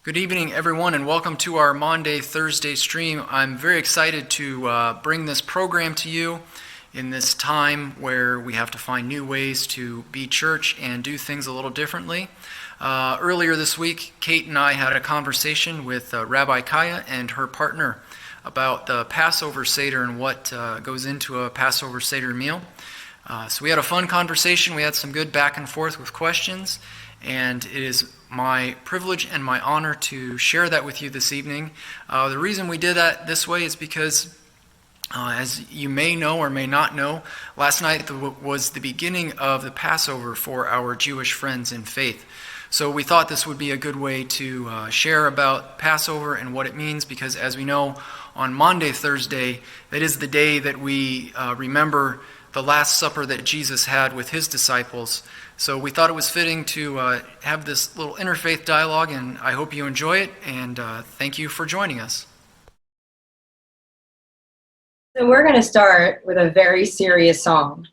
Good evening, everyone, and welcome to our Maundy Thursday stream. I'm very excited to bring this program to you in this time where we have to find new ways to be church and do things a little differently. Earlier this week, Kate and I had a conversation with Rabbi Kaya and her partner about the Passover Seder and what goes into a Passover Seder meal. So we had a fun conversation. We had some good back and forth with questions, and it is my privilege and my honor to share that with you this evening. The reason we did that this way is because, as you may know or may not know, last night was the beginning of the Passover for our Jewish friends in faith. So we thought this would be a good way to share about Passover and what it means, because as we know, on Maundy Thursday, that is the day that we remember the Last Supper that Jesus had with his disciples. So we thought it was fitting to have this little interfaith dialogue, and I hope you enjoy it, and thank you for joining us. So we're going to start with a very serious song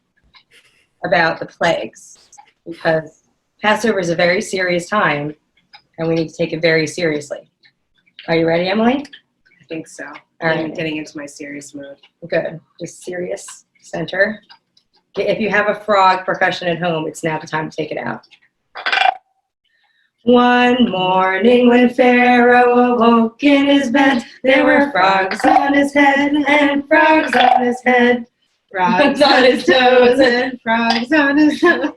about the plagues, because Passover is a very serious time, and we need to take it very seriously. Are you ready, Emily? I think so. All right. I'm getting into my serious mode. Good. Just serious. Center. If you have a frog percussion at home, it's now the time to take it out. One morning when Pharaoh awoke in his bed, there were frogs on his head and frogs on his head. Frogs on his toes and frogs on his toes.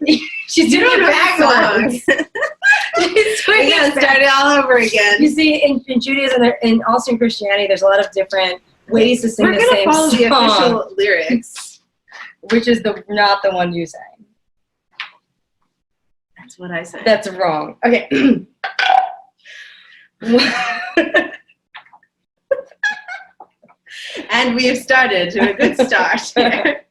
She's doing it backwards. We gotta start it all over again. You see, in Judaism and also in Christianity, there's a lot of different ways to sing the same follow song. the official lyrics. Which is not the one you sang. That's what I said. That's wrong. Okay. And we have started to a good start here.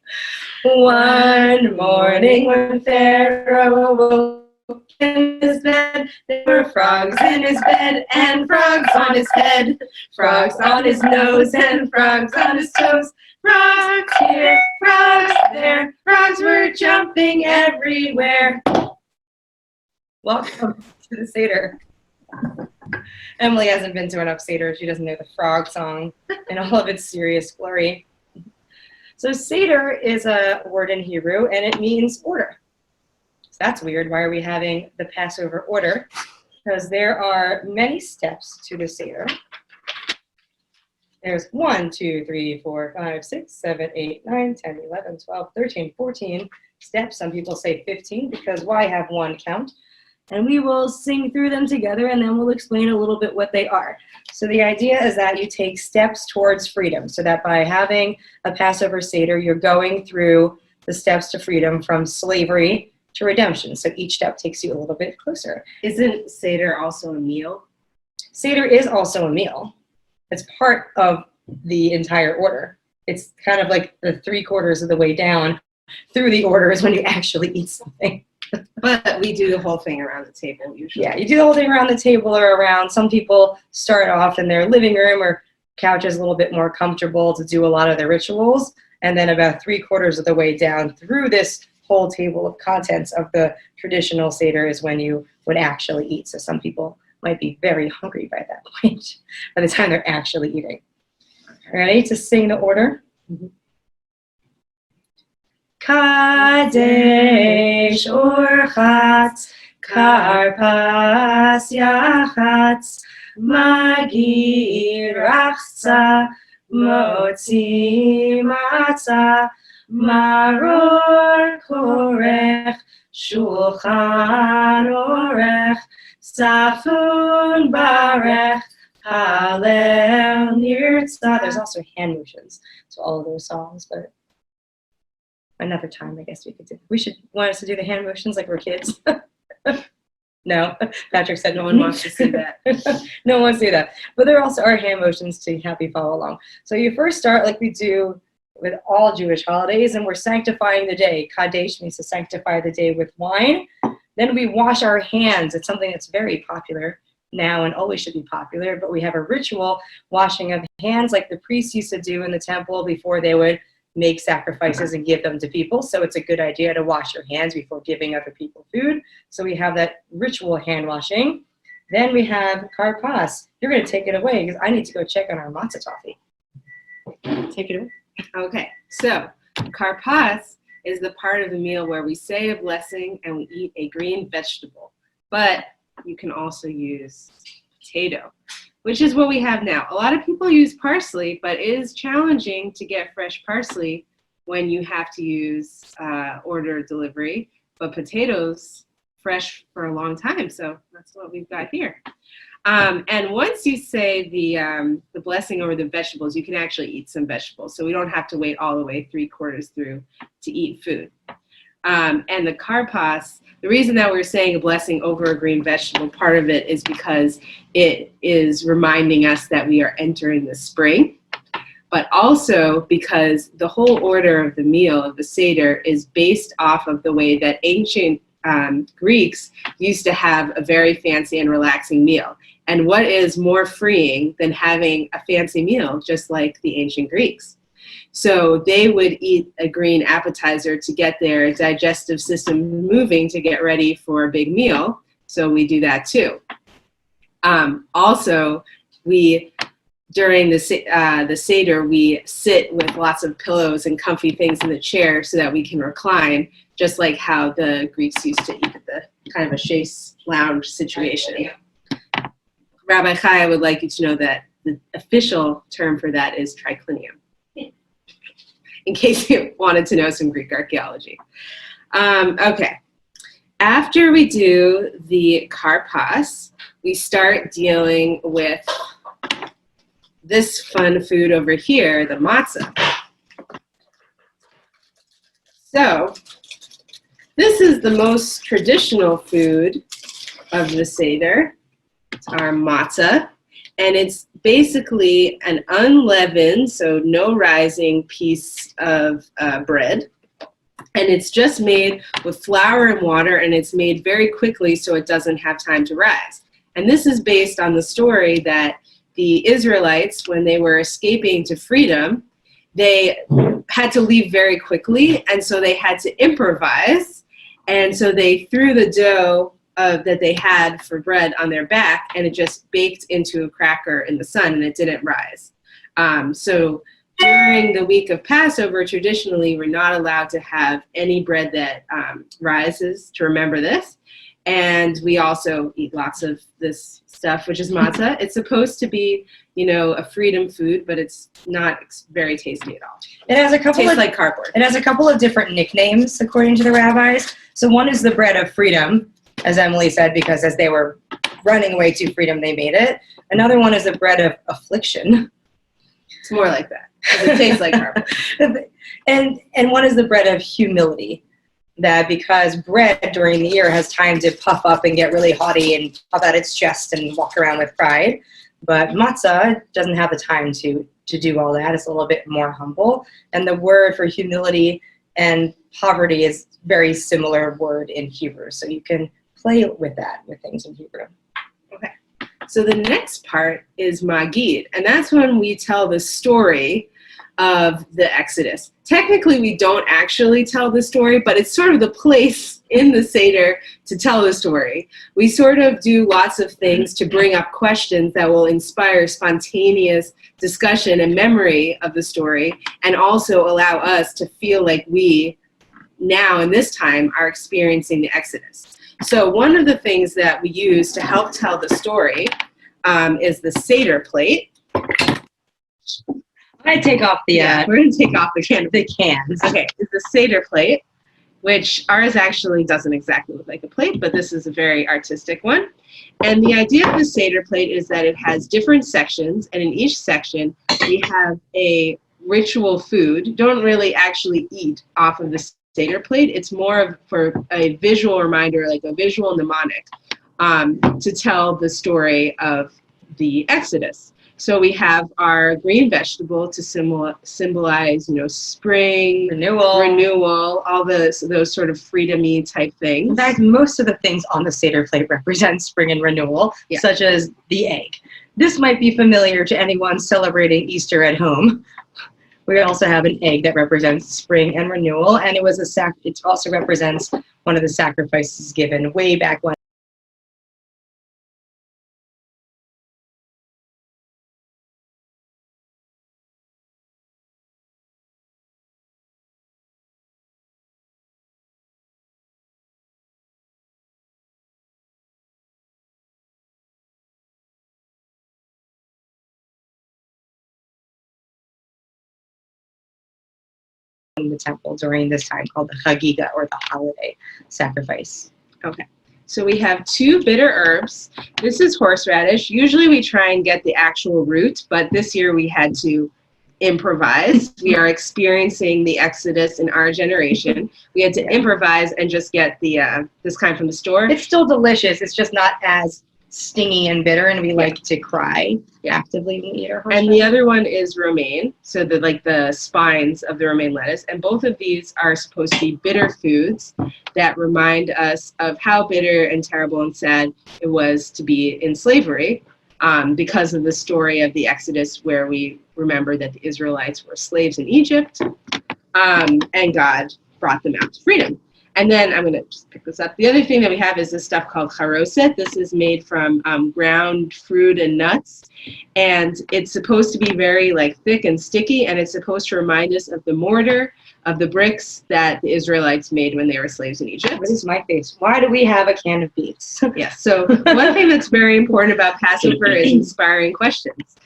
One morning when Pharaoh awoke in his bed, there were frogs in his bed and frogs on his head, frogs on his nose and frogs on his toes. Frogs here, frogs there, frogs were jumping everywhere. Welcome to the Seder. Emily hasn't been to enough Seder. She doesn't know the frog song in all of its serious glory. So Seder is a word in Hebrew, and it means order. So that's weird. Why are we having the Passover order? Because there are many steps to the Seder. There's 1, 2, 3, 4, 5, 6, 7, 8, 9, 10, 11, 12, 13, 14 steps. Some people say 15 because why have one count? And we will sing through them together, and then we'll explain a little bit what they are. So the idea is that you take steps towards freedom, so that by having a Passover Seder, you're going through the steps to freedom from slavery to redemption. So each step takes you a little bit closer. Isn't Seder also a meal? Seder is also a meal. It's part of the entire order. It's kind of like the 3/4 of the way down through the order is when you actually eat something. But we do the whole thing around the table usually. Yeah, you do the whole thing around the table or around. Some people start off in their living room or couch is a little bit more comfortable to do a lot of their rituals. And then about 3/4 of the way down through this whole table of contents of the traditional Seder is when you would actually eat. So some people might be very hungry by that point, by the time they're actually eating. Ready to sing the order? Mm-hmm. Kadesh orchatz, karpas yachatz, magir achza, motzi matzah, maror korech, shulchan orech, Safun Barech, Halel Nirtzah. There's also hand motions to all of those songs, but another time I guess we could do. We should want us to do the hand motions like we're kids. No, Patrick said No one wants to see that. No one wants to do that. But there also are hand motions to help you follow along. So you first start like we do with all Jewish holidays, and we're sanctifying the day. Kadesh means to sanctify the day with wine. Then we wash our hands. It's something that's very popular now and always should be popular, but we have a ritual washing of hands like the priests used to do in the temple before they would make sacrifices and give them to people. So it's a good idea to wash your hands before giving other people food. So we have that ritual hand washing. Then we have karpas. You're going to take it away because I need to go check on our matzah toffee. Take it away. Okay, so karpas is the part of the meal where we say a blessing and we eat a green vegetable. But you can also use potato, which is what we have now. A lot of people use parsley, but it is challenging to get fresh parsley when you have to use order delivery. But potatoes, fresh for a long time, so that's what we've got here. And once you say the blessing over the vegetables, you can actually eat some vegetables. So we don't have to wait all the way 3/4 through to eat food. And the karpas, the reason that we're saying a blessing over a green vegetable, part of it is because it is reminding us that we are entering the spring, but also because the whole order of the meal of the Seder is based off of the way that ancient Greeks used to have a very fancy and relaxing meal. And what is more freeing than having a fancy meal, just like the ancient Greeks? So they would eat a green appetizer to get their digestive system moving to get ready for a big meal. So we do that too. Also, during the Seder, we sit with lots of pillows and comfy things in the chair so that we can recline, just like how the Greeks used to eat at the kind of a chaise lounge situation. Rabbi Chaya would like you to know that the official term for that is triclinium, in case you wanted to know some Greek archaeology. Okay. After we do the karpas, we start dealing with this fun food over here, the matzah. So this is the most traditional food of the Seder. It's our matzah, and it's basically an unleavened, so no rising piece of bread. And it's just made with flour and water, and it's made very quickly so it doesn't have time to rise. And this is based on the story that the Israelites, when they were escaping to freedom, they had to leave very quickly, and so they had to improvise. And so they threw the dough that they had for bread on their back, and it just baked into a cracker in the sun, and it didn't rise. So during the week of Passover, traditionally, we're not allowed to have any bread that rises to remember this. And we also eat lots of this stuff, which is matzah. It's supposed to be, a freedom food, but it's not very tasty at all. It has a couple Tastes of like cardboard. It has a couple of different nicknames according to the rabbis. So one is the bread of freedom, as Emily said, because as they were running away to freedom, they made it. Another one is the bread of affliction. It's more like that. It tastes like cardboard. And one is the bread of humility. That because bread during the year has time to puff up and get really haughty and puff out its chest and walk around with pride. But matzah doesn't have the time to do all that. It's a little bit more humble. And the word for humility and poverty is very similar word in Hebrew. So you can play with that with things in Hebrew. Okay. So the next part is Magid. And that's when we tell the story of the Exodus. Technically, we don't actually tell the story, but it's sort of the place in the Seder to tell the story. We sort of do lots of things to bring up questions that will inspire spontaneous discussion and memory of the story, and also allow us to feel like we, now in this time, are experiencing the Exodus. So one of the things that we use to help tell the story is the Seder plate. I take off the We're going to take off the cans. Okay, It's the Seder plate, which ours actually doesn't exactly look like a plate, but this is a very artistic one. And the idea of the Seder plate is that it has different sections, and in each section we have a ritual food. You don't really actually eat off of the Seder plate. It's more of for a visual reminder, like a visual mnemonic, to tell the story of the Exodus. So we have our green vegetable to symbolize, spring, renewal, all those sort of freedom-y type things. In fact, most of the things on the Seder plate represent spring and renewal, such as the egg. This might be familiar to anyone celebrating Easter at home. We also have an egg that represents spring and renewal, and it also represents one of the sacrifices given way back when. in the temple during this time called the Chagiga, or the holiday sacrifice. Okay. So we have 2 bitter herbs. This is horseradish. Usually we try and get the actual root, but this year we had to improvise. We are experiencing the Exodus in our generation. We had to improvise and just get the this kind from the store. It's still delicious. It's just not as stingy and bitter, and we like to cry actively when we eat our horseradish. And the other one is romaine, so the spines of the romaine lettuce. And both of these are supposed to be bitter foods that remind us of how bitter and terrible and sad it was to be in slavery, because of the story of the Exodus, where we remember that the Israelites were slaves in Egypt, and God brought them out to freedom. And then I'm going to just pick this up. The other thing that we have is this stuff called charoset. This is made from ground fruit and nuts. And it's supposed to be very thick and sticky. And it's supposed to remind us of the mortar, of the bricks that the Israelites made when they were slaves in Egypt. What is my face? Why do we have a can of beets? Yes. So one thing that's very important about Passover is inspiring questions.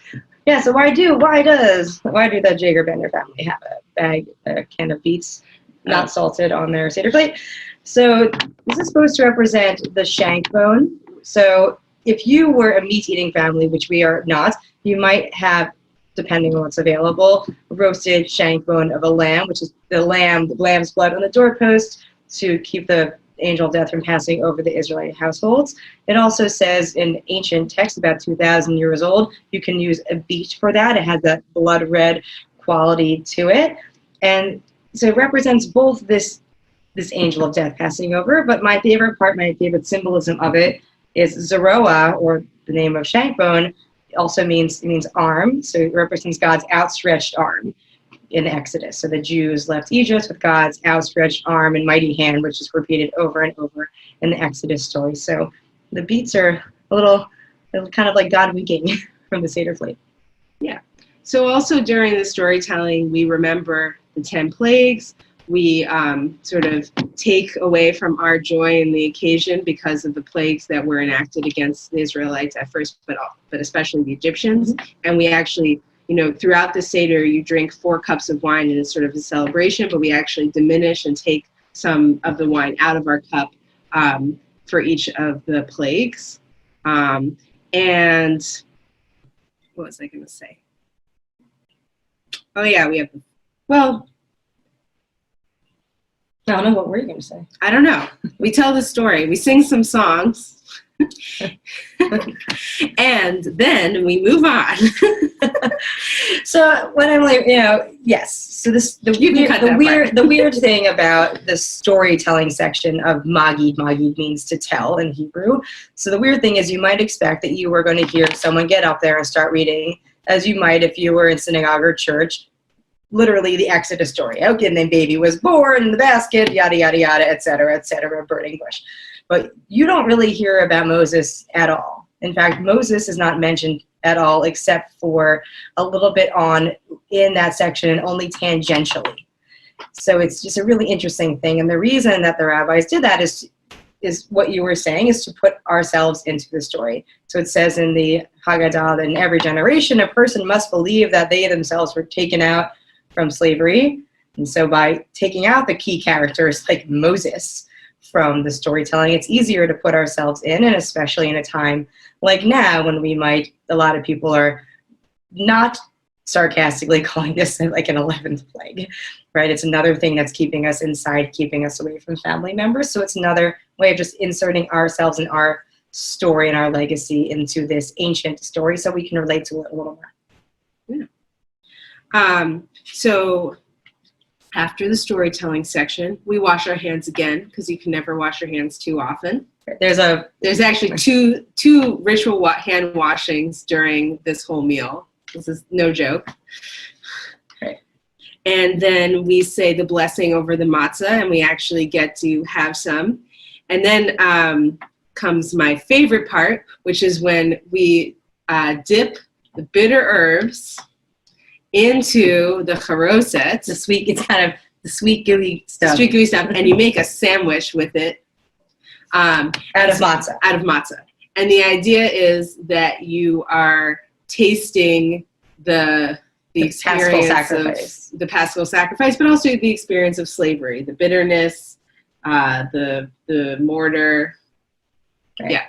Yeah, so why do the Jager Bender family have a can of beets not salted on their Seder plate? So this is supposed to represent the shank bone. So if you were a meat-eating family, which we are not, you might have, depending on what's available, roasted shank bone of a lamb, which is the lamb's blood on the doorpost to keep the angel of death from passing over the Israelite households. It also says in ancient texts, about 2,000 years old, you can use a beet for that. It has that blood red quality to it. And so it represents both this angel of death passing over, but my favorite symbolism of it is Zeroah, or the name of shank bone. It also means arm, so it represents God's outstretched arm in Exodus. So the Jews left Egypt with God's outstretched arm and mighty hand, which is repeated over and over in the Exodus story. So the beets are a little kind of like God winking from the Seder plate. Yeah. So also during the storytelling, we remember the 10 plagues. We sort of take away from our joy in the occasion because of the plagues that were enacted against the Israelites at first, but especially the Egyptians. Mm-hmm. And we actually, throughout the Seder, you drink 4 cups of wine, and it's sort of a celebration, but we actually diminish and take some of the wine out of our cup for each of the plagues. And what was I going to say? Oh, yeah, we have, I don't know. What were you going to say? I don't know. We tell the story. We sing some songs. And then we move on. So when I'm yes. So the weird thing about the storytelling section of Magid means to tell in Hebrew. So the weird thing is you might expect that you were going to hear someone get up there and start reading, as you might if you were in synagogue or church, literally the Exodus story. Okay, and then baby was born in the basket, yada, yada, yada, et cetera, burning bush. But you don't really hear about Moses at all. In fact, Moses is not mentioned at all except for a little bit on in that section and only tangentially. So it's just a really interesting thing. And the reason that the rabbis did that is what you were saying, is to put ourselves into the story. So it says in the Haggadah that in every generation, a person must believe that they themselves were taken out from slavery. And so by taking out the key characters like Moses from the storytelling, it's easier to put ourselves in, and especially in a time like now when a lot of people are not sarcastically calling this like an 11th plague, right? It's another thing that's keeping us inside, keeping us away from family members. So it's another way of just inserting ourselves and our story and our legacy into this ancient story so we can relate to it a little more. Yeah. So after the storytelling section, we wash our hands again, because you can never wash your hands too often. There's actually two ritual hand washings during this whole meal. This is no joke. Okay. And then we say the blessing over the matzah, and we actually get to have some. And then comes my favorite part, which is when we dip the bitter herbs into the charoset. It's kind of the sweet gooey stuff. Sweet gooey stuff, and you make a sandwich with it. Out of matzah. And the idea is that you are tasting the the Paschal experience sacrifice. of the Paschal sacrifice, but also the experience of slavery, the bitterness, the mortar. Right. Yeah.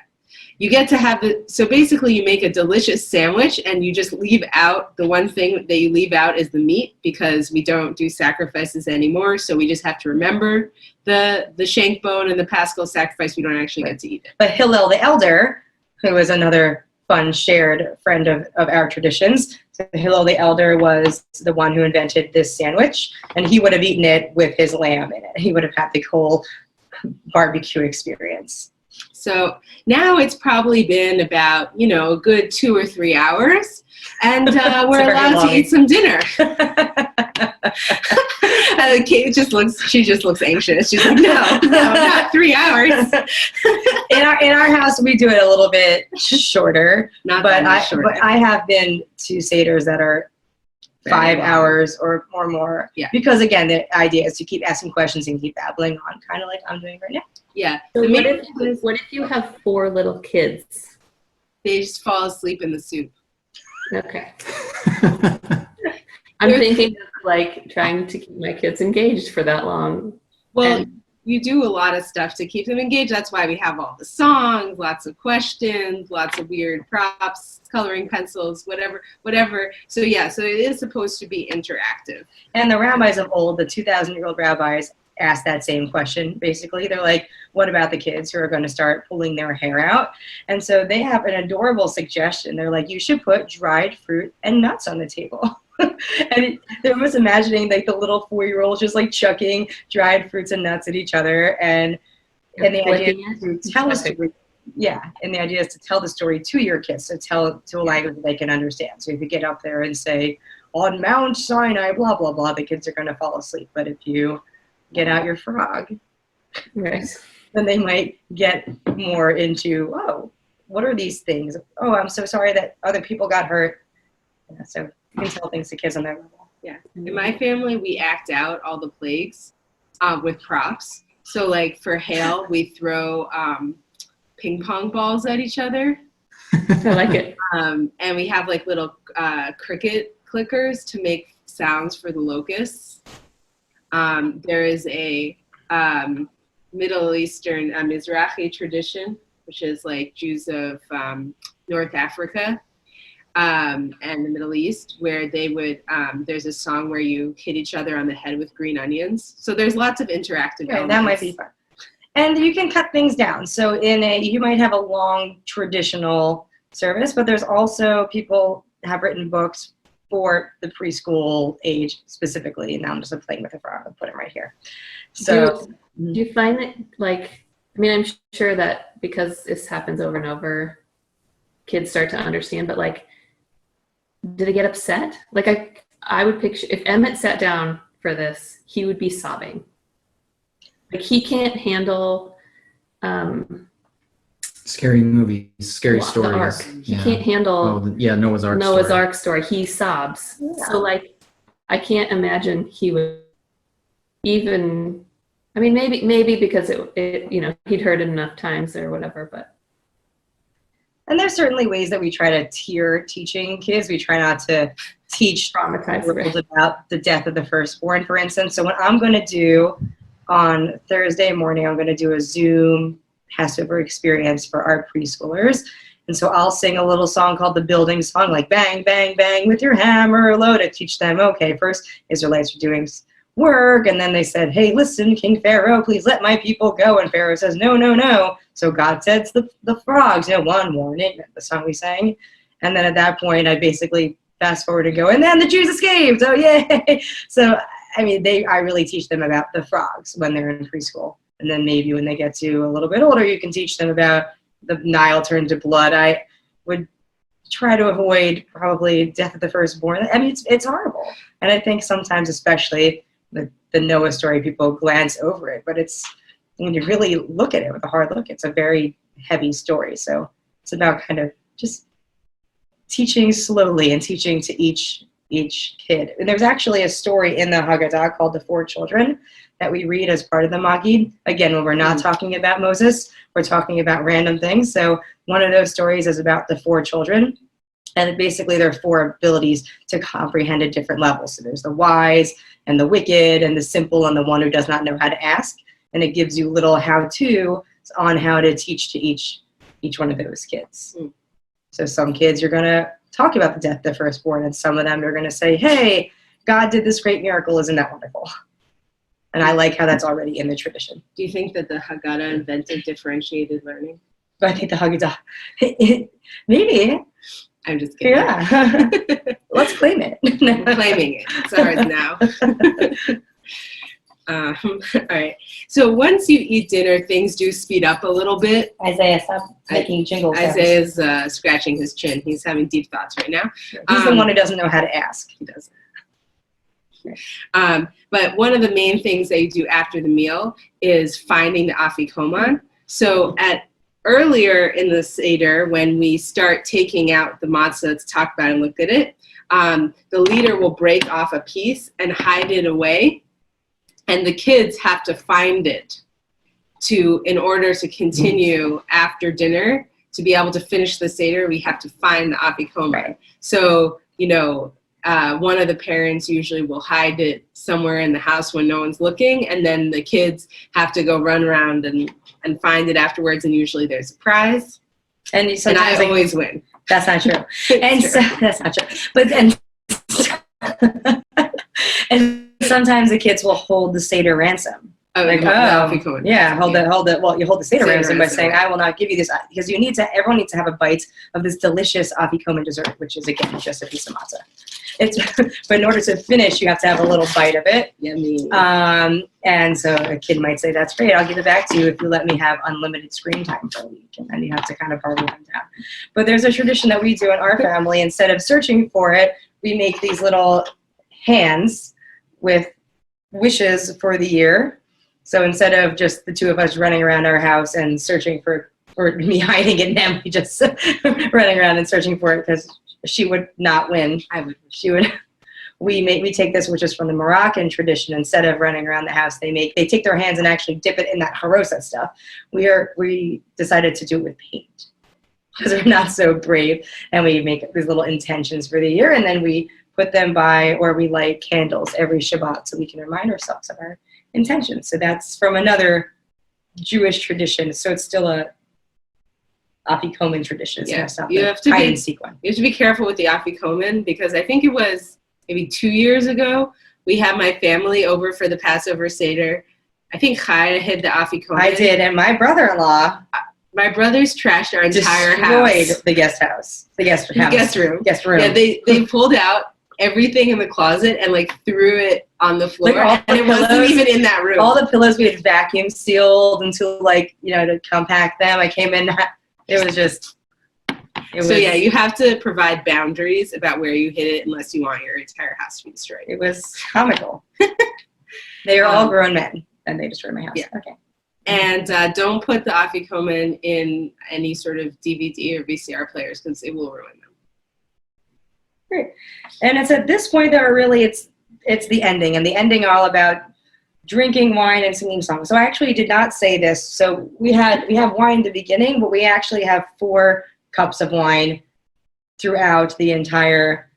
You get to have it. So basically you make a delicious sandwich and you just leave out, the one thing that you leave out is the meat, because we don't do sacrifices anymore. So we just have to remember the shank bone and the Paschal sacrifice. We don't actually get to eat it. But Hillel the Elder, who was another fun shared friend of our traditions, so Hillel the Elder was the one who invented this sandwich, and he would have eaten it with his lamb in it. He would have had the whole barbecue experience. So now it's probably been about, a good 2 or 3 hours, and we're allowed to eat some dinner. Kate she just looks anxious. She's like, no, not 3 hours. In our house, we do it a little bit shorter. But I have been to seders that are 5 hours or more. Yeah. Because again, the idea is to keep asking questions and keep babbling on, kind of like I'm doing right now. Yeah. So what if you have 4 little kids? They just fall asleep in the soup. Okay. I'm thinking of like trying to keep my kids engaged for that long. Well, you do a lot of stuff to keep them engaged. That's why we have all the songs, lots of questions, lots of weird props, coloring pencils, whatever. So yeah, so it is supposed to be interactive. And the rabbis of old, the 2,000-year-old rabbis, asked that same question, basically. They're like, what about the kids who are going to start pulling their hair out? And so they have an adorable suggestion. They're like, you should put dried fruit and nuts on the table. And they're just imagining like the little 4-year-olds just like chucking dried fruits and nuts at each other. And the idea is to tell a story. Yeah, and the idea is to tell the story to your kids, so tell it to a language that they can understand. So if you get up there and say, on Mount Sinai, blah, blah, blah, the kids are going to fall asleep. But if you get out your frog, right, then they might get more into, oh, what are these things? Oh, I'm so sorry that other people got hurt. Yeah, so you can tell things to kids on that level. Yeah. In my family, we act out all the plagues with props. So like for hail, we throw ping pong balls at each other. I like it. And we have like little cricket clickers to make sounds for the locusts. There is a Middle Eastern Mizrahi tradition, which is like Jews of North Africa and the Middle East, where they would, there's a song where you hit each other on the head with green onions. So there's lots of interactive elements. That might be fun. And you can cut things down. So you might have a long traditional service, but there's also people have written books for the preschool age specifically. And now I'm just playing with the frog. I'll put it right here. So do you find that, like, I mean, I'm sure that because this happens over and over, kids start to understand, but like, do they get upset? Like I would picture if Emmett sat down for this, he would be sobbing. Like he can't handle scary movies, scary stories. The Ark. He can't handle Noah's Ark. Noah's Ark story. He sobs. Yeah. So like, I can't imagine he would even. I mean, maybe because it he'd heard it enough times or whatever, but. And there's certainly ways that we try to tier teaching kids. We try not to teach traumatized about the death of the firstborn, for instance. So what I'm going to do on Thursday morning, I'm going to do a Zoom Passover experience for our preschoolers. And so I'll sing a little song called the building song, like bang, bang, bang with your hammer low, to teach them, okay, first Israelites are doing work, and then they said, hey, listen, King Pharaoh, please let my people go. And Pharaoh says, no, no, no. So God says the frogs, one warning, the song we sang. And then at that point, I basically fast forward and go, and then the Jews escaped. Oh, yay. So, I mean, I really teach them about the frogs when they're in preschool. And then maybe when they get to a little bit older, you can teach them about the Nile turned to blood. I would try to avoid probably death of the firstborn. I mean, it's horrible. And I think sometimes, especially the Noah story, people glance over it. But it's, when you really look at it with a hard look, it's a very heavy story. So it's about kind of just teaching slowly and teaching to each kid. And there's actually a story in the Haggadah called The Four Children that we read as part of the Maggid. Again, when we're not talking about Moses, we're talking about random things. So one of those stories is about the 4 children. And basically there are 4 abilities to comprehend at different levels. So there's the wise and the wicked and the simple and the one who does not know how to ask. And it gives you little how-to on how to teach to each one of those kids. Mm. So some kids you're going to talk about the death of the firstborn, and some of them are going to say, hey, God did this great miracle. Isn't that wonderful? And I like how that's already in the tradition. Do you think that the Haggadah invented differentiated learning? But I think the Haggadah, maybe. I'm just kidding. Yeah. Let's claim it. We're claiming it. It's ours now. All right. So once you eat dinner, things do speed up a little bit. Isaiah, stop making jingle sounds. Isaiah's scratching his chin. He's having deep thoughts right now. He's the one who doesn't know how to ask. He doesn't. But one of the main things that you do after the meal is finding the afikoman. So earlier in the Seder, when we start taking out the matzah to talk about and look at it, the leader will break off a piece and hide it away. And the kids have to find it in order to continue after dinner. To be able to finish the Seder, we have to find the afikoman. Right. So, one of the parents usually will hide it somewhere in the house when no one's looking, and then the kids have to go run around and find it afterwards, and usually there's a prize. And I always win. That's not true. That's not true. But then, and sometimes the kids will hold the Seder ransom. Hold the Well, you hold the Seder ransom by saying, "I will not give you this," because everyone needs to have a bite of this delicious afikoman dessert, which is again just a piece of matzah. But in order to finish, you have to have a little bite of it. Yummy. And so a kid might say, "That's great. I'll give it back to you if you let me have unlimited screen time for a week." And then you have to kind of bargain them down. But there's a tradition that we do in our family. Instead of searching for it, we make these little hands with wishes for the year. So instead of just the two of us running around our house and searching or me hiding it, and them, we just running around and searching for it because she would not win. We take this, which is from the Moroccan tradition. Instead of running around the house, they take their hands and actually dip it in that harosa stuff. We decided to do it with paint because we're not so brave, and we make these little intentions for the year, and then we put them by, or we light candles every Shabbat so we can remind ourselves of our intentions. So that's from another Jewish tradition. So it's still a afikoman tradition. Yeah, it's not you have to hide and seek one. You have to be careful with the afikoman because I think it was maybe 2 years ago we had my family over for the Passover Seder. I think Chaya hid the afikoman. I did, and my brother-in-law. My brothers trashed our entire house. Destroyed the guest room. Yeah, they pulled out everything in the closet and threw it on the floor, and it wasn't even in that room. All the pillows we had vacuum sealed until to compact them. I came in, it was just. Yeah, you have to provide boundaries about where you hid it unless you want your entire house to be destroyed. It was comical. They are all grown men, and they destroyed my house. Yeah. Okay. And don't put the afikoman in any sort of DVD or VCR players because it will ruin them. Great. And it's at this point that it's the ending, and the ending are all about drinking wine and singing songs. So I actually did not say this. So we have wine at the beginning, but we actually have 4 cups of wine throughout the entire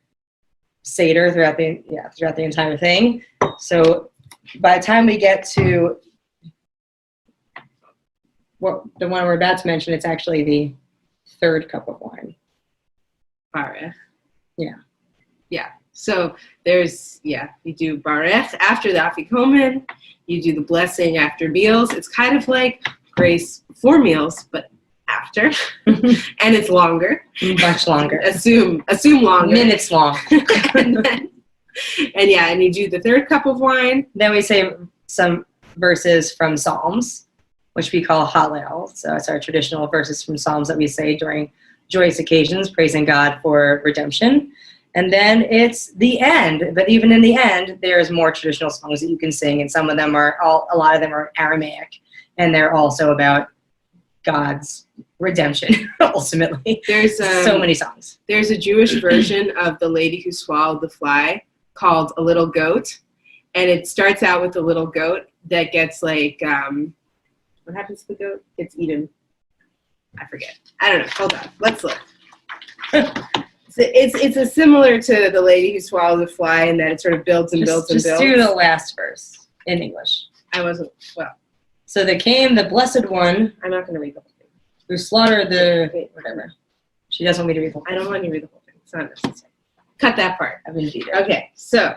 Seder, throughout the entire thing. So by the time we get to the one we're about to mention, it's actually the 3rd cup of wine. Barech. Yeah. Yeah. So you do Barech after the afikoman. You do the blessing after meals. It's kind of like grace before meals, but after. And it's longer. Much longer. Assume longer. Minutes long. and you do the 3rd cup of wine. Then we say some verses from Psalms, which we call Hallel. So it's our traditional verses from Psalms that we say during joyous occasions, praising God for redemption. And then it's the end. But even in the end, there's more traditional songs that you can sing. And some of them a lot of them are Aramaic. And they're also about God's redemption, ultimately. There's so many songs. There's a Jewish version of The Lady Who Swallowed the Fly called A Little Goat. And it starts out with a little goat that gets what happens to the goat? It's eaten. I forget. I don't know. Hold on. Let's look. it's a similar to the lady who swallowed the fly, and that it sort of builds and builds and Just builds. do the last verse in English. I wasn't well. So there came the blessed one I'm not going to read the whole thing. who slaughtered the whatever. She doesn't want me to read the whole I thing. don't want you to read the whole thing. It's not necessary. Cut that part. I've indeed. Okay, so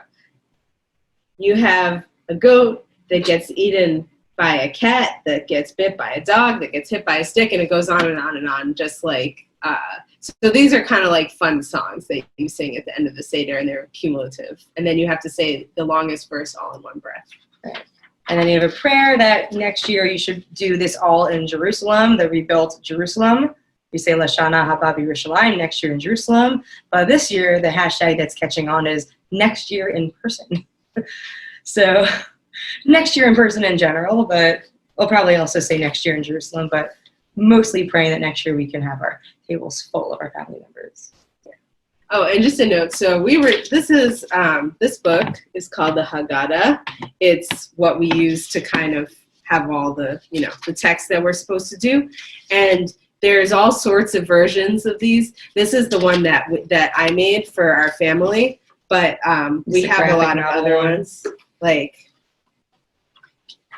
you have a goat that gets eaten by a cat, that gets bit by a dog, that gets hit by a stick, and it goes on and on and on, just like, so these are kind of like fun songs that you sing at the end of the Seder, and they're cumulative. And then you have to say the longest verse all in one breath. And then you have a prayer that next year you should do this all in Jerusalem, the rebuilt Jerusalem. You say Lashana Haba Yerushalayim, next year in Jerusalem. But this year, the hashtag that's catching on is next year in person. So next year in person in general, but we'll probably also say next year in Jerusalem, but mostly praying that next year we can have our tables full of our family members. Oh, and just a note. So this book is called the Haggadah. It's what we use to kind of have all the, the text that we're supposed to do. And there's all sorts of versions of these. This is the one that I made for our family, but we have a lot of other ones. Like,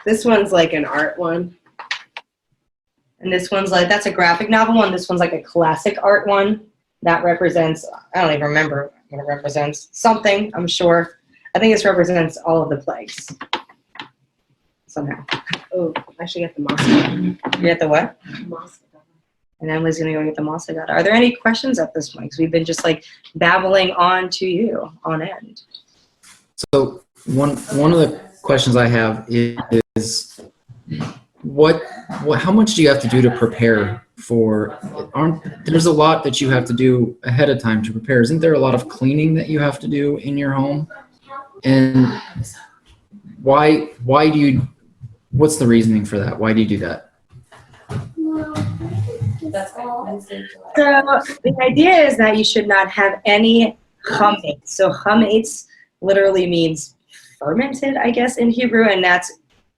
this one's like an art one. And this one's like, that's a graphic novel one. This one's like a classic art one. That represents, I don't even remember what it represents. Something, I'm sure. I think this represents all of the plagues. Somehow. Oh, I should get the Mosque. You get the what? Mosque. And Emily's going to go get the Masagata. Are there any questions at this point? Because we've been just like babbling on to you on end. So one of the questions I have is how much do you have to do to prepare for? There's a lot that you have to do ahead of time to prepare. Isn't there a lot of cleaning that you have to do in your home? And why do you? What's the reasoning for that? Why do you do that? So the idea is that you should not have any chametz. So chametz literally means fermented, I guess, in Hebrew, and that's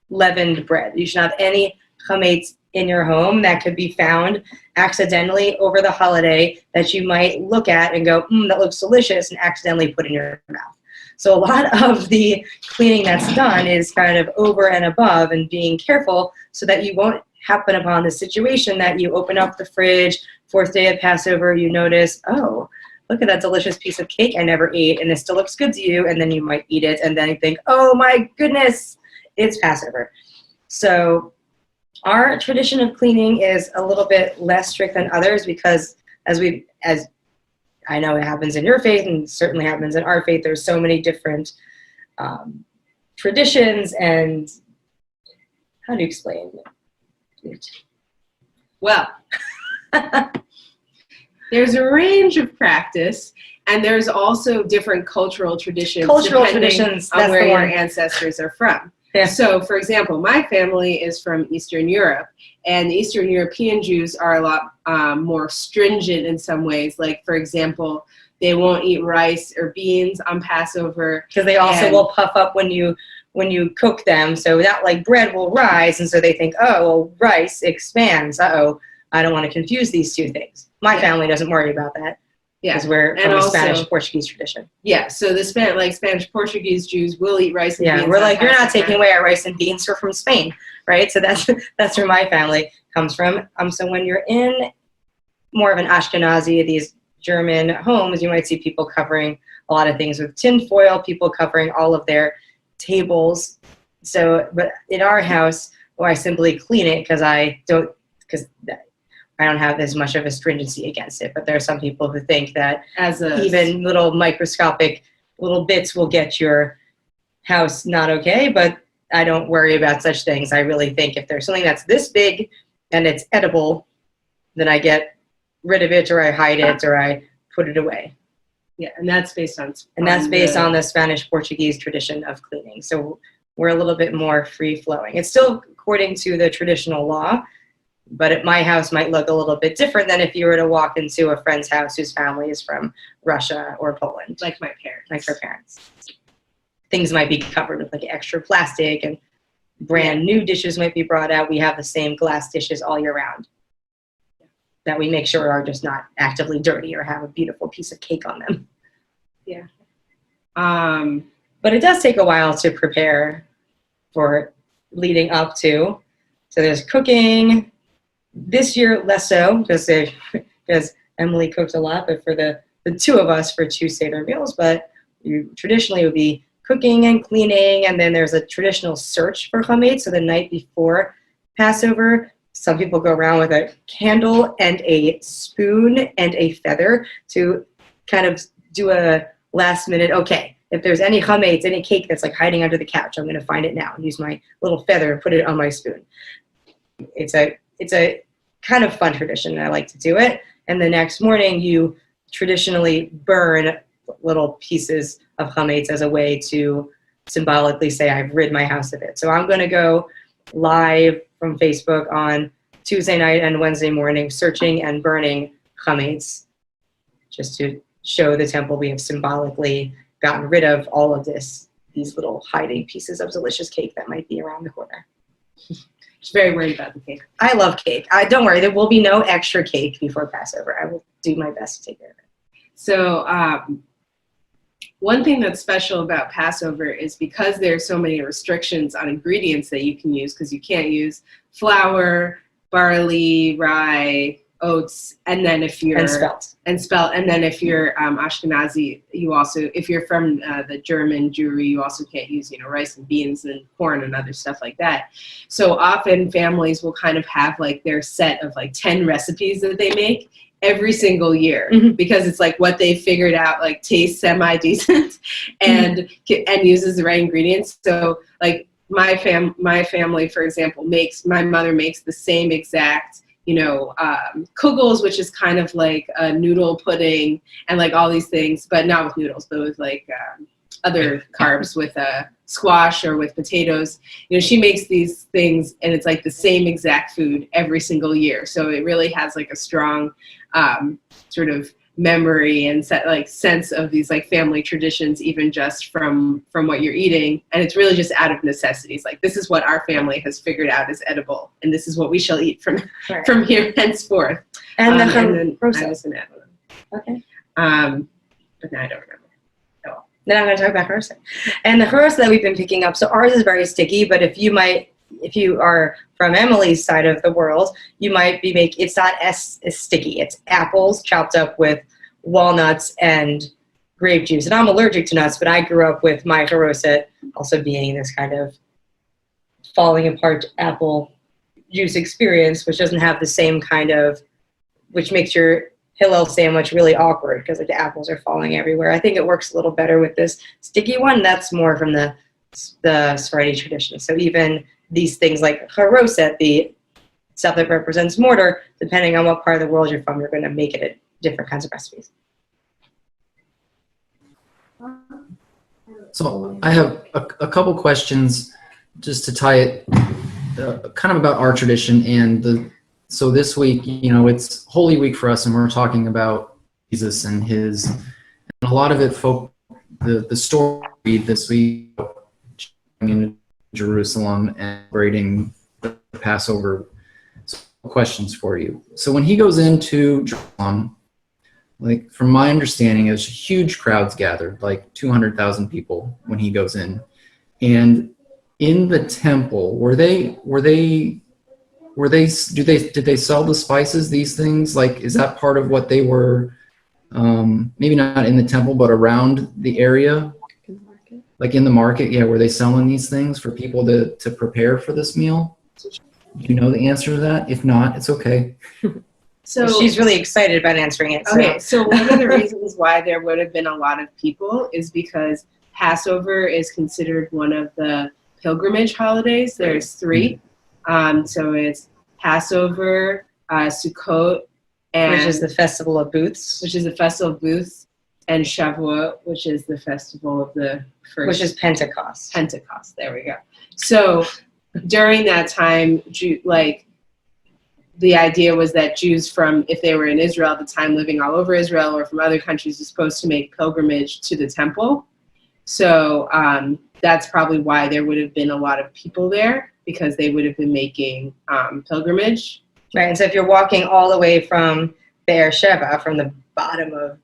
leavened bread. You should not have any chametz in your home that could be found accidentally over the holiday that you might look at and go, that looks delicious, and accidentally put in your mouth. So a lot of the cleaning that's done is kind of over and above and being careful so that you won't happen upon the situation that you open up the fridge, fourth day of Passover, you notice, oh, look at that delicious piece of cake I never ate, and it still looks good to you, and then you might eat it, and then you think, oh my goodness, it's Passover. So our tradition of cleaning is a little bit less strict than others because as I know it happens in your faith and certainly happens in our faith, there's so many different traditions and how do you explain it? Well, there's a range of practice, and there's also different cultural traditions. Traditions, on that's where the your one. ancestors are from. Yeah. So, for example, my family is from Eastern Europe, and Eastern European Jews are a lot more stringent in some ways. Like, for example, they won't eat rice or beans on Passover. Because they also will puff up when you cook them, so that like bread will rise, and so they think, oh, well, rice expands. Uh-oh, I don't want to confuse these two things. My family doesn't worry about that. Yeah, because we're from a Spanish-Portuguese tradition. Yeah, so the Spanish-Portuguese Jews will eat rice and beans. Yeah, we're like, you're not taking away our rice and beans. We're from Spain, right? So that's where my family comes from. So when you're in more of an Ashkenazi, these German homes, you might see people covering a lot of things with tin foil, people covering all of their tables. So, but in our house, I simply clean it because I don't have as much of a stringency against it. But there are some people who think that even little microscopic little bits will get your house not okay, but I don't worry about such things. I really think if there's something that's this big and it's edible, then I get rid of it or I hide it or I put it away. Yeah, and that's based on the Spanish-Portuguese tradition of cleaning. So we're a little bit more free-flowing. It's still according to the traditional law, but at my house might look a little bit different than if you were to walk into a friend's house whose family is from Russia or Poland. Like my parents. Like her parents. Things might be covered with like extra plastic and brand new dishes might be brought out. We have the same glass dishes all year round. that we make sure are just not actively dirty or have a beautiful piece of cake on them. But it does take a while to prepare for leading up to. So there's cooking. This year, less so, because Emily cooked a lot, but for the two of us for 2 Seder meals. But you traditionally would be cooking and cleaning, and then there's a traditional search for chametz. So the night before Passover, some people go around with a candle and a spoon and a feather to kind of do a last minute, okay, if there's any chametz, any cake that's like hiding under the couch, I'm going to find it now and use my little feather and put it on my spoon. It's a kind of fun tradition, and I like to do it. And the next morning, you traditionally burn little pieces of chametz as a way to symbolically say, I've rid my house of it. So I'm going to go live from Facebook on Tuesday night and Wednesday morning, searching and burning chametz, just to show the temple we have symbolically gotten rid of all of these little hiding pieces of delicious cake that might be around the corner. She's very worried about the cake. I love cake. Don't worry, there will be no extra cake before Passover. I will do my best to take care of it. So one thing that's special about Passover is because there are so many restrictions on ingredients that you can use, because you can't use flour, barley, rye, oats, and then if you're and spelt. And then if you're Ashkenazi, you also, if you're from the German Jewry, you also can't use, rice and beans and corn and other stuff like that. So often families will kind of have like their set of like 10 recipes that they make every single year, because it's like what they figured out like tastes semi-decent and uses the right ingredients. So like my family, for example, my mother makes the same exact kugels, which is kind of like a noodle pudding and like all these things, but not with noodles, but with like other carbs, with squash or with potatoes. She makes these things and it's like the same exact food every single year. So it really has like a strong sort of memory and sense of these like family traditions, even just from what you're eating. And it's really just out of necessities. Like, this is what our family has figured out is edible, and this is what we shall eat from here henceforth. And then the I was gonna add one. Okay. But now I don't remember. Then I'm going to talk about charoset. And the charoset that we've been picking up, so ours is very sticky, but if you are from Emily's side of the world, you might be it's not as sticky. It's apples chopped up with walnuts and grape juice. And I'm allergic to nuts, but I grew up with my charoset also being this kind of falling apart apple juice experience, which doesn't have the same kind of, which makes your Hillel sandwich really awkward because like the apples are falling everywhere. I think it works a little better with this sticky one. That's more from the Sephardi tradition. So even these things like charoset, the stuff that represents mortar, depending on what part of the world you're from, you're going to make it at different kinds of recipes. So I have a couple questions just to tie it kind of about our tradition and so this week, it's Holy Week for us, and we're talking about Jesus and and a lot of it, the story this week in Jerusalem and celebrating the Passover. So questions for you. So when he goes into Jerusalem, like from my understanding, there's huge crowds gathered, like 200,000 people when he goes in, and in the temple, did they sell the spices, these things? Like, is that part of what they were, maybe not in the temple, but around the area? In the market. Like in the market, yeah, were they selling these things for people to prepare for this meal? Do you know the answer to that? If not, it's okay. So she's really excited about answering it. Okay, so one of the reasons why there would have been a lot of people is because Passover is considered one of the pilgrimage holidays. There's 3. So it's Passover, Sukkot, which is the Festival of Booths. And Shavuot, which is the festival of the first. Which is Pentecost. Pentecost, there we go. So during that time, the idea was that Jews if they were in Israel at the time, living all over Israel or from other countries, are supposed to make pilgrimage to the temple. So that's probably why there would have been a lot of people there, because they would have been making pilgrimage. Right, and so if you're walking all the way from Beersheba, from the bottom of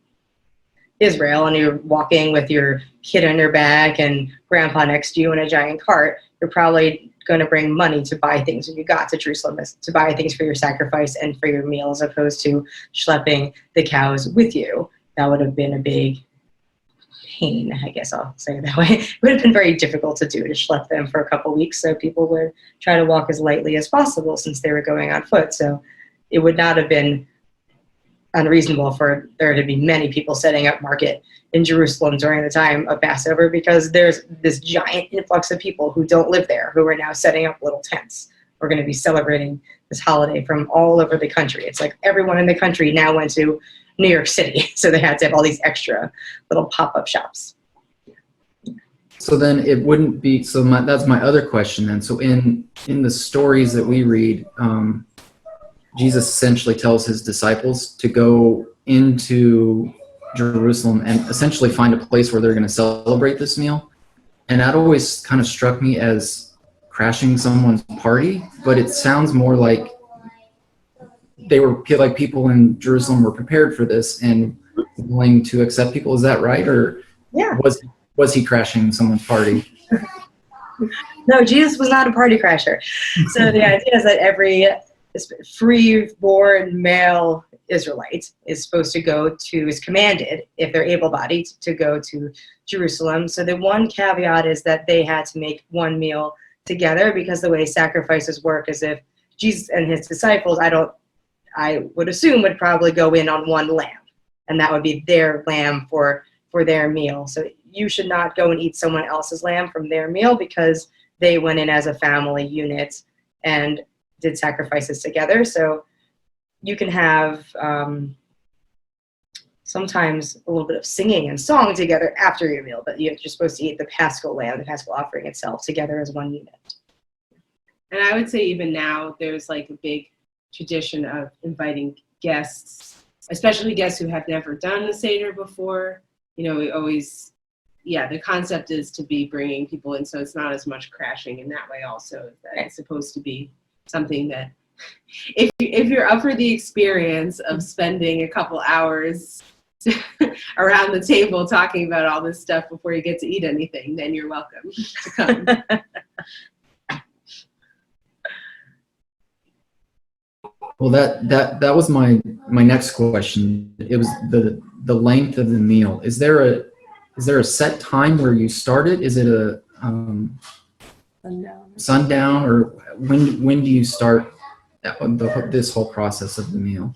Israel, and you're walking with your kid on your back and grandpa next to you in a giant cart, you're probably going to bring money to buy things when you got to Jerusalem, to buy things for your sacrifice and for your meal, as opposed to schlepping the cows with you. That would have been a big pain, I guess I'll say it that way. It would have been very difficult to do, to schlep them for a couple weeks, so people would try to walk as lightly as possible since they were going on foot. So it would not have been unreasonable for there to be many people setting up market in Jerusalem during the time of Passover, because there's this giant influx of people who don't live there, who are now setting up little tents. We're going to be celebrating this holiday from all over the country. It's like everyone in the country now went to New York City, so they had to have all these extra little pop-up shops. So then it wouldn't be, so that's my other question then. So in the stories that we read, Jesus essentially tells his disciples to go into Jerusalem and essentially find a place where they're going to celebrate this meal. And that always kind of struck me as crashing someone's party, but it sounds more like they were, like, people in Jerusalem were prepared for this and willing to accept people. Is that right? Or Yeah. was he crashing someone's party? No, Jesus was not a party crasher. So the idea is that every free-born male Israelite is supposed to go to, is commanded, if they're able-bodied, to go to Jerusalem. So the one caveat is that they had to make one meal together, because the way sacrifices work is if Jesus and his disciples, I would assume, would probably go in on one lamb, and that would be their lamb for their meal. So you should not go and eat someone else's lamb from their meal, because they went in as a family unit and did sacrifices together. So you can have sometimes a little bit of singing and song together after your meal, but you're supposed to eat the paschal lamb, the paschal offering itself, together as one unit. And I would say even now there's like a big tradition of inviting guests, especially guests who have never done the Seder before. You know, we always, the concept is to be bringing people in, so it's not as much crashing in that way also. That it's supposed to be something that if you're up for the experience of spending a couple hours around the table talking about all this stuff before you get to eat anything, then you're welcome to come. Well, that was my next question. It was the length of the meal. Is there a set time where you start it? Is it a sundown, or when do you start this whole process of the meal?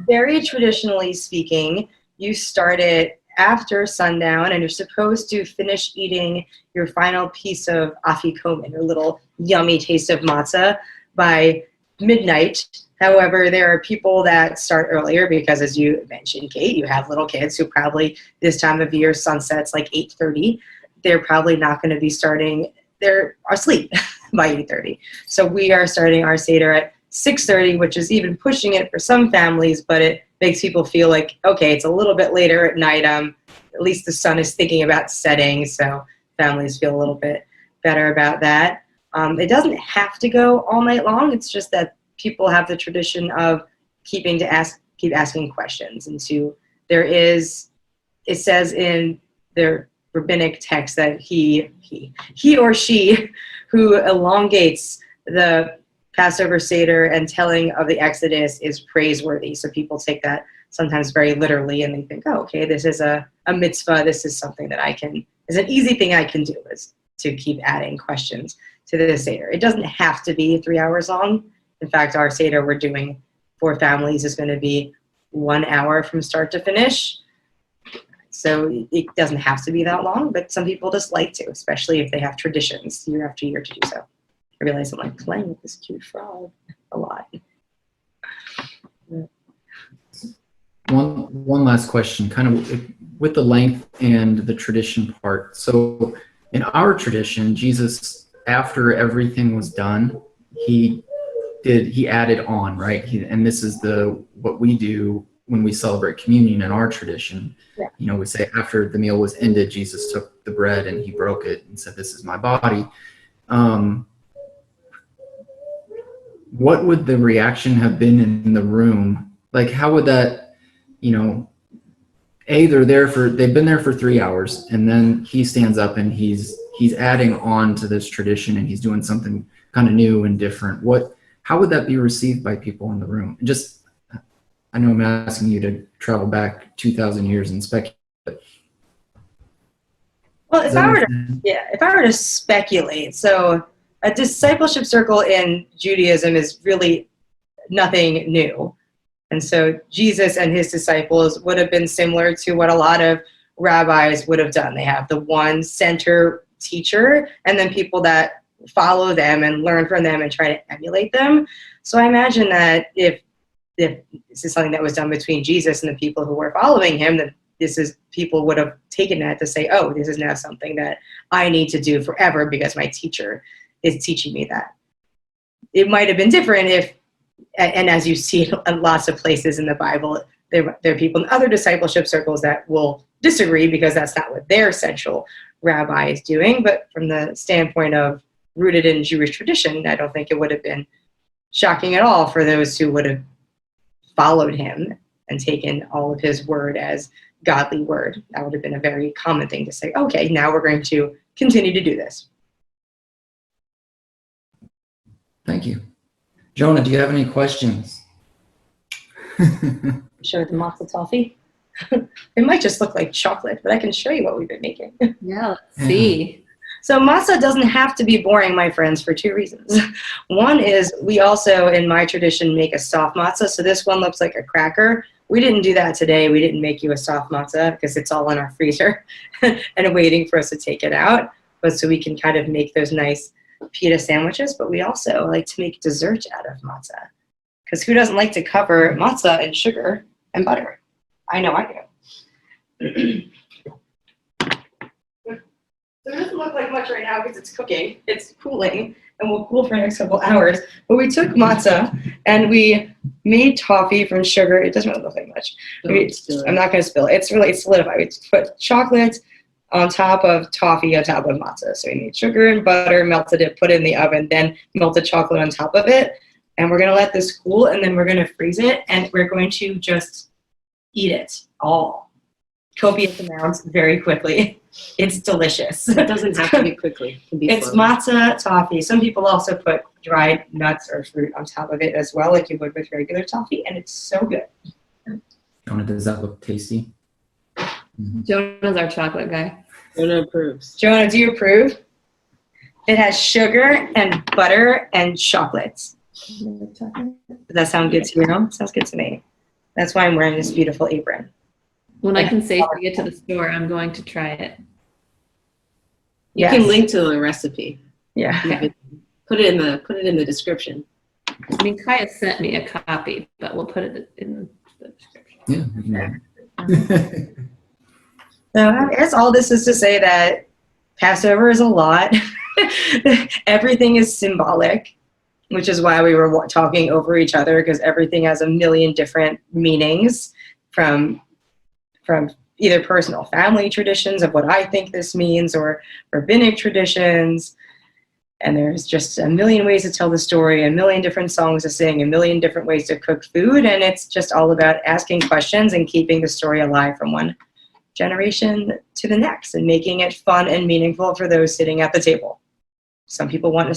Very traditionally speaking, you start it after sundown, and you're supposed to finish eating your final piece of afikomen, or little yummy taste of matzah, by midnight. However, there are people that start earlier because, as you mentioned, Kate, you have little kids who probably this time of year sunsets like 8:30. They're probably not going to be starting. They're asleep by 8:30. So we are starting our Seder at 6:30, which is even pushing it for some families, but it makes people feel like, okay, it's a little bit later at night. At least the sun is thinking about setting, so families feel a little bit better about that. It doesn't have to go all night long. It's just that people have the tradition of keep asking questions. And it says in their rabbinic text that he or she who elongates the Passover Seder and telling of the Exodus is praiseworthy. So people take that sometimes very literally, and they think, oh, okay, this is a mitzvah. This is something that is an easy thing I can do, is to keep adding questions to the Seder. It doesn't have to be 3 hours long. In fact, our Seder we're doing for families is going to be 1 hour from start to finish. So it doesn't have to be that long, but some people just like to, especially if they have traditions year after year to do so. I realize I'm like playing with this cute frog a lot. One last question, kind of with the length and the tradition part. So in our tradition, Jesus, after everything was done, he added on, right? And this is what we do when we celebrate communion in our tradition. Yeah. You know, we say after the meal was ended, Jesus took the bread and he broke it and said, "This is my body." what would the reaction have been in the room? Like, how would that, you know, they've been there for 3 hours, and then he stands up and he's adding on to this tradition, and he's doing something kind of new and different. How would that be received by people in the room? Just, I know I'm asking you to travel back 2,000 years and speculate. Well, if I were to speculate, so a discipleship circle in Judaism is really nothing new. And so Jesus and his disciples would have been similar to what a lot of rabbis would have done. They have the one center teacher and then people that follow them and learn from them and try to emulate them. So I imagine that if this is something that was done between Jesus and the people who were following him, then people would have taken that to say, oh, this is now something that I need to do forever because my teacher is teaching me that. It might have been different if, and as you see in lots of places in the Bible, there are people in other discipleship circles that will disagree because that's not what their central rabbi is doing. But from the standpoint of rooted in Jewish tradition, I don't think it would have been shocking at all for those who would have followed him and taken all of his word as godly word. That would have been a very common thing to say, okay, now we're going to continue to do this. Thank you. Jonah, do you have any questions? Show the matzah toffee. It might just look like chocolate, but I can show you what we've been making. Yeah, let's see. So matzah doesn't have to be boring, my friends, for two reasons. One is we also, in my tradition, make a soft matzah. So this one looks like a cracker. We didn't do that today. We didn't make you a soft matzah because it's all in our freezer and waiting for us to take it out. But so we can kind of make those nice pita sandwiches. But we also like to make dessert out of matzah. Because who doesn't like to cover matzah in sugar and butter? I know I do. So it doesn't look like much right now because it's cooking. It's cooling and will cool for the next couple hours. But we took matzah and we made toffee from sugar. It doesn't really look like much. I'm not going to spill it. It's solidified. We put chocolate on top of toffee on top of matzah. So we made sugar and butter, melted it, put it in the oven, then melted chocolate on top of it. And we're going to let this cool, and then we're going to freeze it, and we're going to just eat it all. Copious amounts very quickly. It's delicious. It doesn't have to be quickly. It can be It's slowly. matzah toffee. Some people also put dried nuts or fruit on top of it as well, like you would with regular toffee, and it's so good. Jonah, does that look tasty? Jonah's our chocolate guy. Jonah approves. Jonah, do you approve? It has sugar and butter and chocolate. Does that sound good to you? Sounds good to me. That's why I'm wearing this beautiful apron. When I can safely get to the store, I'm going to try it. You can link to the recipe. Yeah. Put it in the description. I mean, Kaya sent me a copy, but we'll put it in the description. Yeah. We can do it. So I guess all this is to say that Passover is a lot. Everything is symbolic, which is why we were talking over each other, because everything has a million different meanings from either personal family traditions of what I think this means or rabbinic traditions. And there's just a million ways to tell the story, a million different songs to sing, a million different ways to cook food. And it's just all about asking questions and keeping the story alive from one generation to the next and making it fun and meaningful for those sitting at the table. Some people want the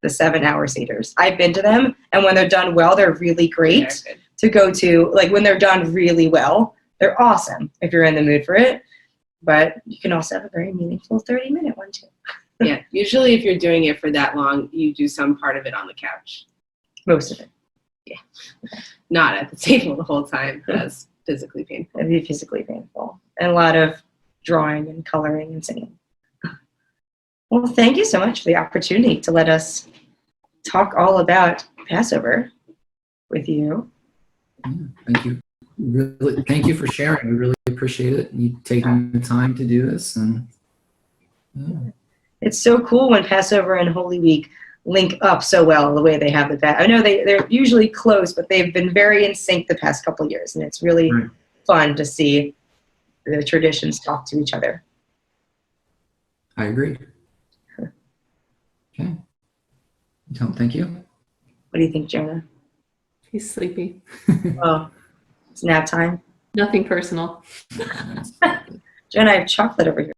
7-hour seders. I've been to them, and when they're done well, they're really great to go to. Like when they're done really well, they're awesome if you're in the mood for it. But you can also have a very meaningful 30-minute one too. Yeah, usually if you're doing it for that long, you do some part of it on the couch. Most of it. Yeah. Not at the table the whole time. That's physically painful. It'd be physically painful. And a lot of drawing and coloring and singing. Well, thank you so much for the opportunity to let us talk all about Passover with you. Yeah, thank you. Really, thank you for sharing. We really appreciate it. You taking the time to do this, and It's so cool when Passover and Holy Week link up so well the way they have the I know they're usually close, but they've been very in sync the past couple of years, and it's really fun to see the traditions talk to each other. I agree. Okay. Thank you. What do you think, Jonah? He's sleepy. Oh, it's nap time. Nothing personal. Jonah, I have chocolate over here.